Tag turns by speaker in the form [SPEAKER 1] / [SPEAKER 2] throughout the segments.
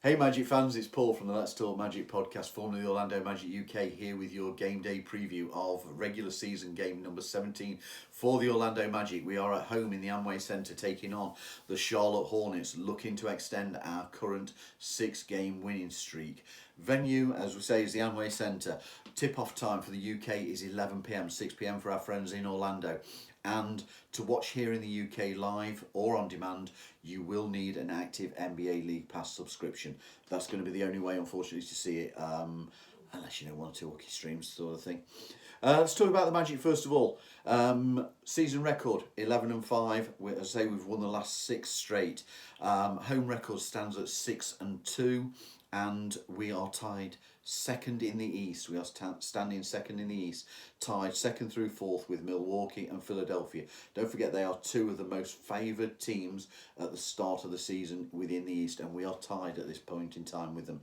[SPEAKER 1] Hey Magic fans, it's Paul from the Let's Talk Magic podcast, formerly the Orlando Magic UK, here with your game day preview of regular season game number 17 for the Orlando Magic. We are at home in the Amway Centre taking on the Charlotte Hornets, looking to extend our current 6-game winning streak. Venue, as we say, is the Amway Centre. Tip-off time for the UK is 11 p.m, 6 p.m. for our friends in Orlando. And to watch here in the UK live or on demand, you will need an active NBA League Pass subscription. That's going to be the only way, unfortunately, to see it, unless you know 1 or 2 hockey streams sort of thing. Let's talk about the Magic first of all. Season record 11-5. As I say, we've won the last 6 straight. Home record stands at 6-2, and we are tied second in the East. We are standing second in the East, tied second through fourth with Milwaukee and Philadelphia. Don't forget, they are 2 of the most favoured teams at the start of the season within the East, and we are tied at this point in time with them.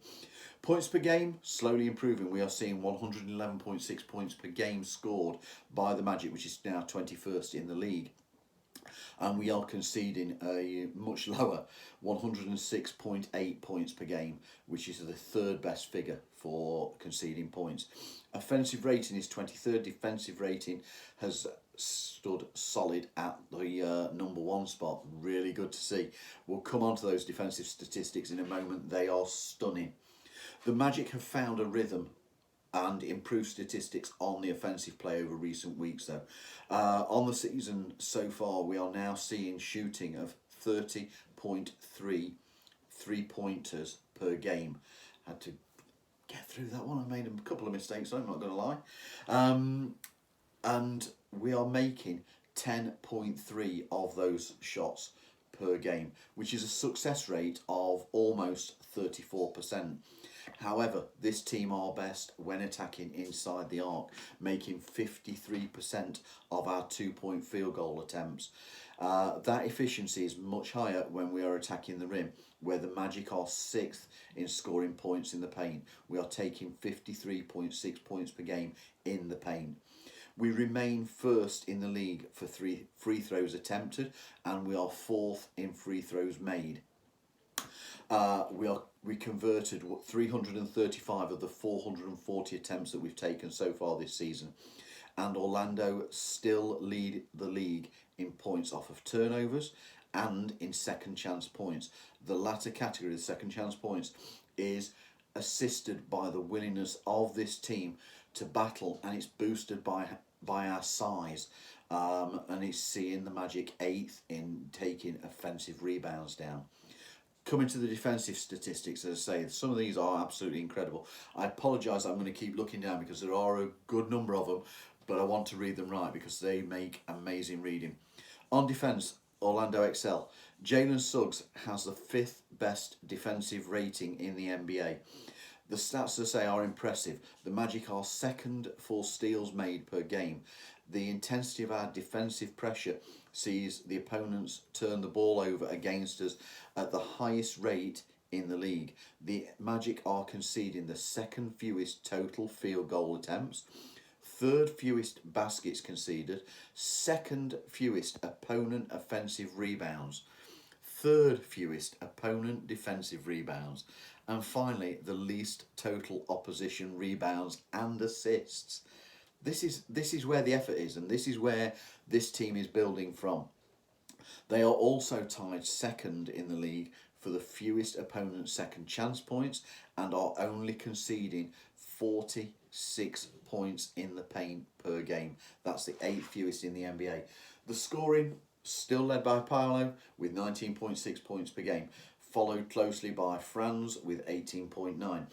[SPEAKER 1] Points per game, slowly improving. We are seeing 111.6 points per game scored by the Magic, which is now 21st in the league. And we are conceding a much lower 106.8 points per game, which is the 3rd best figure for conceding points. Offensive rating is 23rd. Defensive rating has stood solid at the number 1 spot. Really good to see. We'll come on to those defensive statistics in a moment. They are stunning. The Magic have found a rhythm and improved statistics on the offensive play over recent weeks though. On the season so far, we are now seeing shooting of 30.3 3-pointers per game. Had to get through that one. I made a couple of mistakes, I'm not going to lie. And we are making 10.3 of those shots per game, which is a success rate of almost 34%. However, this team are best when attacking inside the arc, making 53% of our 2-point field goal attempts. That efficiency is much higher when we are attacking the rim, where the Magic are 6th in scoring points in the paint. We are taking 53.6 points per game in the paint. We remain 1st in the league for free throws attempted, and we are 4th in free throws made. We converted 335 of the 440 attempts that we've taken so far this season, and Orlando still lead the league in points off of turnovers and in second chance points. The latter category, the second chance points, is assisted by the willingness of this team to battle, and it's boosted by our size, and it's seeing the Magic 8th in taking offensive rebounds down. Coming to the defensive statistics, as I say, some of these are absolutely incredible. I apologise, I'm going to keep looking down because there are a good number of them, but I want to read them right because they make amazing reading. On defence, Orlando excel. Jalen Suggs has the 5th best defensive rating in the NBA. The stats, as I say, are impressive. The Magic are 2nd for steals made per game. The intensity of our defensive pressure sees the opponents turn the ball over against us at the highest rate in the league. The Magic are conceding the 2nd fewest total field goal attempts, 3rd fewest baskets conceded, 2nd fewest opponent offensive rebounds, 3rd fewest opponent defensive rebounds, and finally the least total opposition rebounds and assists. This is where the effort is, and this is where this team is building from. They are also tied 2nd in the league for the fewest opponent second chance points and are only conceding 46 points in the paint per game. That's the 8th fewest in the NBA. The scoring still led by Paolo with 19.6 points per game, followed closely by Franz with 18.9.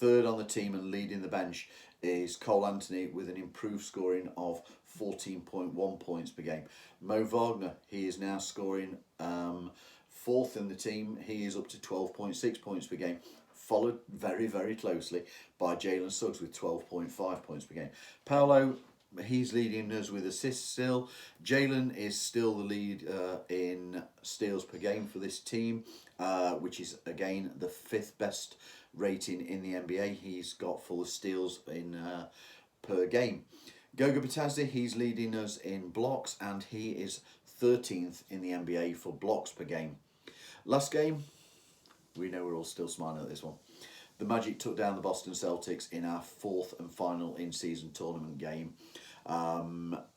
[SPEAKER 1] 3rd on the team and leading the bench is Cole Anthony with an improved scoring of 14.1 points per game. Mo Wagner, he is now scoring 4th in the team. He is up to 12.6 points per game, followed very, very closely by Jalen Suggs with 12.5 points per game. Paolo, he's leading us with assists still. Jalen is still the lead in steals per game for this team, which is again the 5th best rating in the NBA. He's got full steals in per game. Goga Bitadze, he's leading us in blocks, and he is 13th in the NBA for blocks per game. Last game, We know we're all still smiling at this one. The Magic took down the Boston Celtics in our fourth and final in-season tournament game.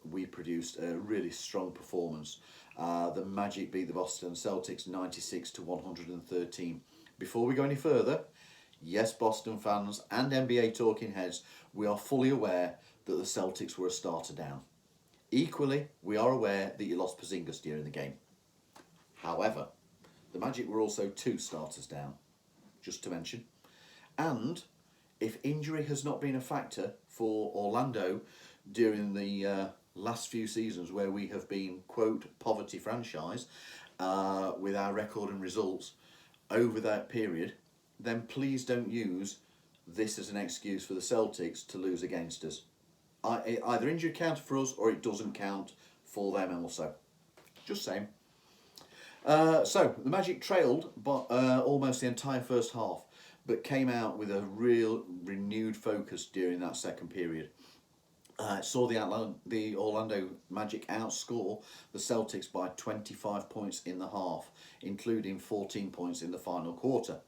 [SPEAKER 1] We produced a really strong performance. The Magic beat the Boston Celtics 96 to 113. Before we go any further, yes, Boston fans and NBA talking heads, we are fully aware that the Celtics were a starter down. Equally, we are aware that you lost Porzingis during the game. However, the Magic were also 2 starters down, just to mention. And if injury has not been a factor for Orlando during the last few seasons where we have been, quote, poverty franchise with our record and results over that period, then please don't use this as an excuse for the Celtics to lose against us. Either injury counted for us or it doesn't count for them also. Just saying. So, the Magic trailed almost the entire first half, but came out with a real renewed focus during that second period. Saw the Orlando Magic outscore the Celtics by 25 points in the half, including 14 points in the final quarter.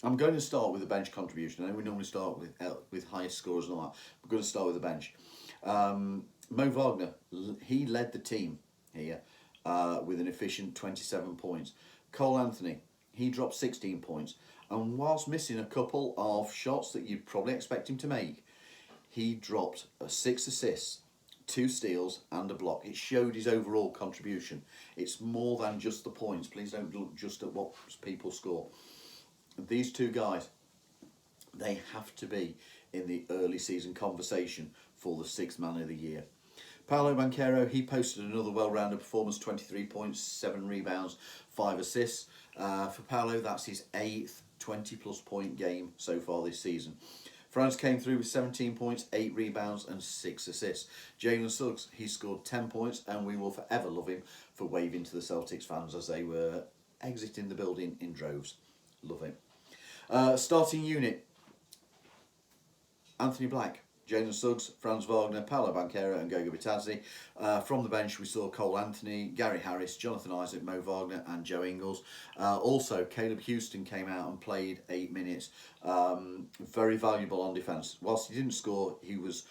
[SPEAKER 1] I'm going to start with the bench contribution. I know we normally start with highest scorers and all that. We're going to start with the bench. Mo Wagner, he led the team here with an efficient 27 points. Cole Anthony, he dropped 16 points. And whilst missing a couple of shots that you'd probably expect him to make, he dropped 6 assists, 2 steals and a block. It showed his overall contribution. It's more than just the points. Please don't look just at what people score. These 2 guys, they have to be in the early season conversation for the 6th man of the year. Paolo Banchero, he posted another well-rounded performance, 23 points, 7 rebounds, 5 assists. For Paolo, that's his 8th 20-plus point game so far this season. Franz came through with 17 points, 8 rebounds and 6 assists. Jalen Suggs, he scored 10 points and we will forever love him for waving to the Celtics fans as they were exiting the building in droves. Love him. Starting unit, Anthony Black, Jalen Suggs, Franz Wagner, Paolo Banchero and Goga Bitadze. From the bench we saw Cole Anthony, Gary Harris, Jonathan Isaac, Mo Wagner and Joe Ingles. Also Caleb Houston came out and played 8 minutes. Very valuable on defence. Whilst he didn't score, he was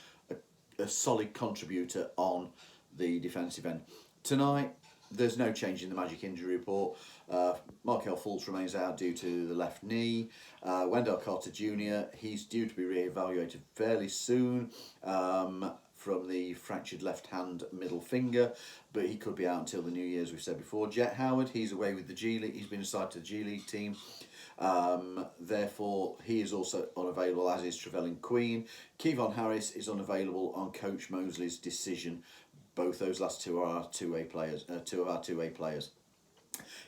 [SPEAKER 1] a solid contributor on the defensive end. Tonight, there's no change in the Magic injury report. Markelle Fultz remains out due to the left knee. Wendell Carter Jr., he's due to be re-evaluated fairly soon from the fractured left hand middle finger, but he could be out until the New Year, as we've said before. Jet Howard, he's away with the G League. He's been assigned to the G League team. Therefore, he is also unavailable, as is Trevelyan Queen. Kevon Harris is unavailable on Coach Mosley's decision. Both those last 2 are our 2A players, 2 of our 2A players.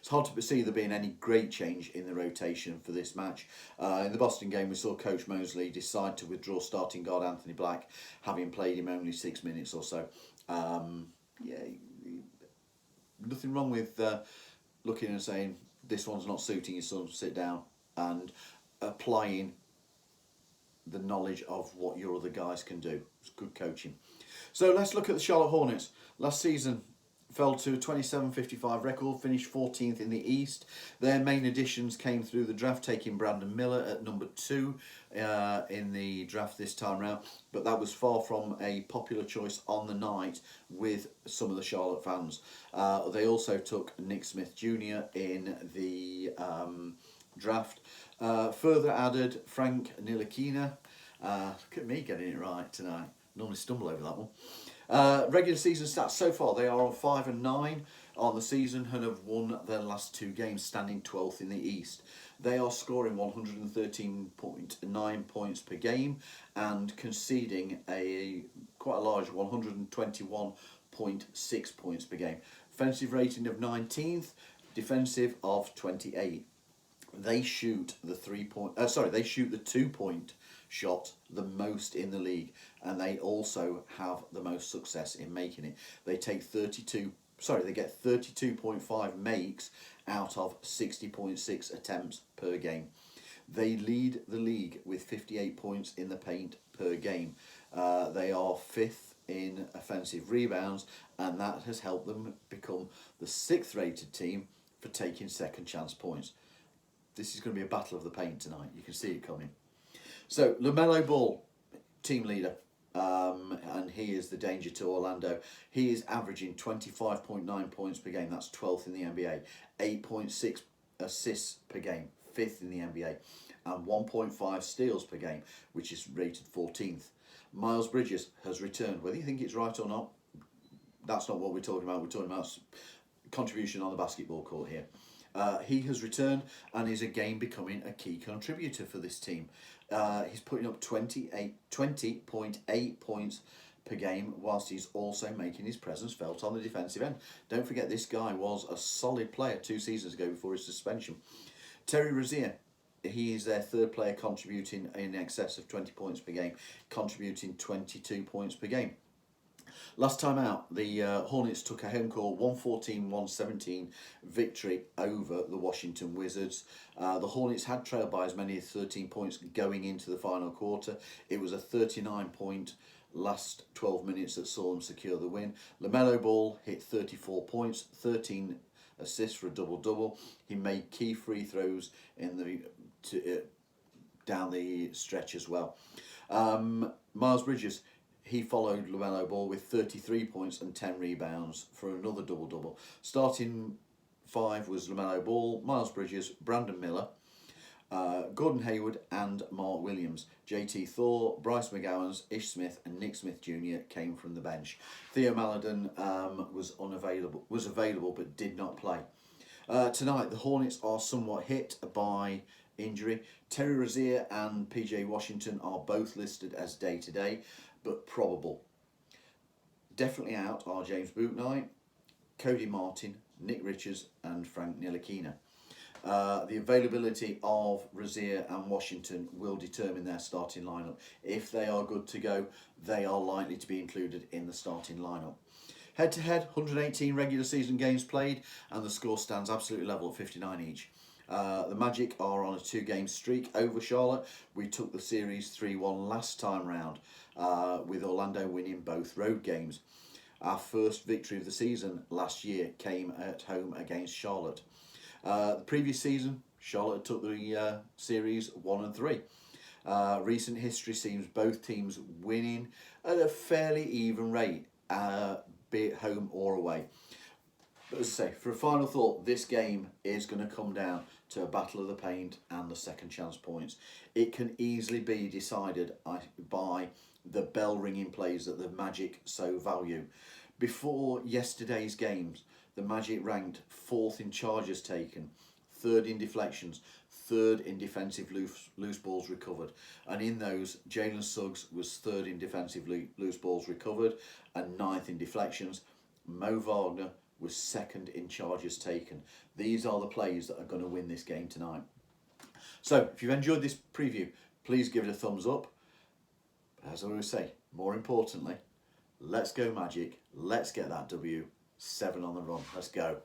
[SPEAKER 1] It's hard to see there being any great change in the rotation for this match. In the Boston game, we saw Coach Mosley decide to withdraw starting guard Anthony Black, having played him only 6 minutes or so. Nothing wrong with looking and saying, this one's not suiting you, son, sit down, and applying the knowledge of what your other guys can do. It's good coaching. So let's look at the Charlotte Hornets. Last season fell to a 27-55 record, finished 14th in the East. Their main additions came through the draft, taking Brandon Miller at number 2 in the draft this time round. But that was far from a popular choice on the night with some of the Charlotte fans. They also took Nick Smith Jr. in the draft. Further added Frank Ntilikina. Look at me getting it right tonight. Normally stumble over that one. Regular season stats so far, they are on 5-9 on the season and have won their last 2 games, standing 12th in the East. They are scoring 113.9 points per game and conceding quite a large 121.6 points per game. Offensive rating of 19th, defensive of 28. They shoot the 2-point shot the most in the league, and they also have the most success in making it. They get 32.5 makes out of 60.6 attempts per game. They lead the league with 58 points in the paint per game. They are 5th in offensive rebounds, and that has helped them become the 6th rated team for taking second chance points. this is going to be a battle of the paint tonight. You can see it coming. So LaMelo Ball, team leader, and he is the danger to Orlando. He is averaging 25.9 points per game. That's 12th in the NBA. 8.6 assists per game, 5th in the NBA, and 1.5 steals per game, which is rated 14th. Miles Bridges has returned. Whether you think it's right or not, that's not what we're talking about. We're talking about contribution on the basketball court here. He has returned and is again becoming a key contributor for this team. He's putting up 20.8 points per game, whilst he's also making his presence felt on the defensive end. Don't forget, this guy was a solid player 2 seasons ago before his suspension. Terry Rozier, he is their third player contributing in excess of 20 points per game, contributing 22 points per game. Last time out, the Hornets took a home court 114-117 victory over the Washington Wizards. The Hornets had trailed by as many as 13 points going into the final quarter. It was a 39-point last 12 minutes that saw them secure the win. LaMelo Ball hit 34 points, 13 assists for a double-double. He made key free throws in the down the stretch as well. Miles Bridges, he followed LaMelo Ball with 33 points and 10 rebounds for another double-double. Starting 5 was LaMelo Ball, Miles Bridges, Brandon Miller, Gordon Hayward and Mark Williams. JT Thor, Bryce McGowans, Ish Smith and Nick Smith Jr. came from the bench. Theo Maledon was available but did not play. Tonight the Hornets are somewhat hit by injury. Terry Rozier and PJ Washington are both listed as day-to-day but probable. Definitely out are James Bouknight, Cody Martin, Nick Richards and Frank Ntilikina. The availability of Rozier and Washington will determine their starting lineup. If they are good to go, they are likely to be included in the starting lineup. Head-to-head, 118 regular season games played, and the score stands absolutely level at 59 each. The Magic are on a 2-game streak over Charlotte. We took the series 3-1 last time round, with Orlando winning both road games. Our first victory of the season last year came at home against Charlotte. The previous season, Charlotte took the series 1-3. Recent history seems both teams winning at a fairly even rate, be it home or away. But as I say, for a final thought, this game is going to come down to a battle of the paint and the second chance points. It can easily be decided by the bell ringing plays that the Magic so value. Before yesterday's games, the Magic ranked 4th in charges taken, 3rd in deflections, 3rd in defensive loose balls recovered. And in those, Jalen Suggs was 3rd in defensive loose balls recovered and 9th in deflections. Mo Wagner was 2nd in charges taken. These are the plays that are going to win this game tonight. So, if you've enjoyed this preview, please give it a thumbs up. As I always say, more importantly, let's go Magic. Let's get that W. 7 on the run. Let's go.